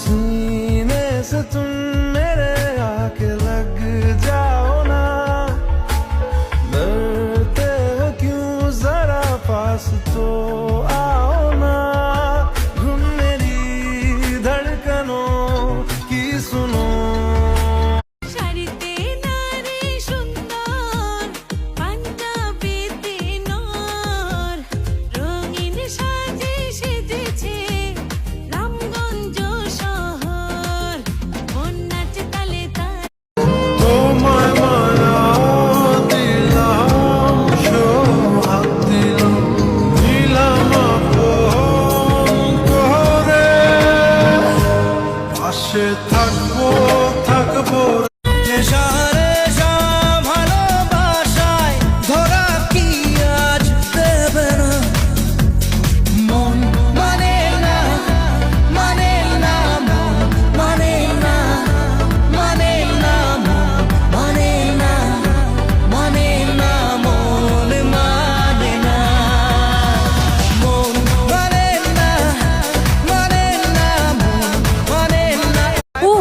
सीने से तुम मेरे आके लग जाओ ना, डरते हो क्यों जरा पास तो आओ ना, धुन मेरी धड़कनों की सुनो। থাকবো থাকবো ভালোবাসায় ধরা কি আজ দেবে না, মন মানে না মানে না মানে না মানে না মানে না মানে না মন মানে না মন মানে না মানে না মানে না। ও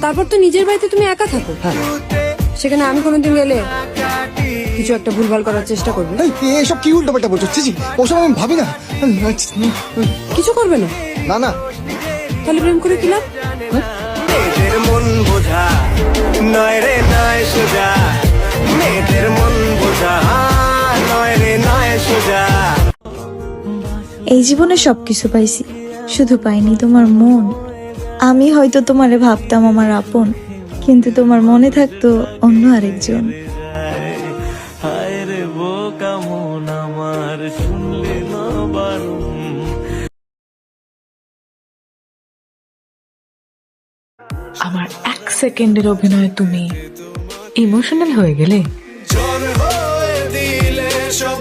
তারপর তো নিজের বাড়িতে তুমি একা থাকো, সেখানে আমি কোনোদিন গেলে কিছু একটা ভুলভাল করার চেষ্টা করবে। এসব কি উল্টো পাল্টা বলছো? ছি, ওসব আমি ভাবি না। কিছু করবে না? না না, তাহলে প্রেম করে কি লাভ? মেয়েদের মন বোঝা নয় রে নয় সোজা, মেয়েদের মন বোঝা নয় রে নয় সোজা। এই জীবনে সবকিছু পাইছি, শুধু পাইনি তোমার মন। আমি হয়তো তোমারে ভাবতাম আমার আপন, কিন্তু তোমার মনে থাকতো অন্য আরেকজন। হায় রে বোকা মন আমার, শুনলে না বারণ। আমার 1 সেকেন্ডের অভিনয়ে তুমি ইমোশনাল হয়ে গেলে। ঝড় হয়ে দিলে সব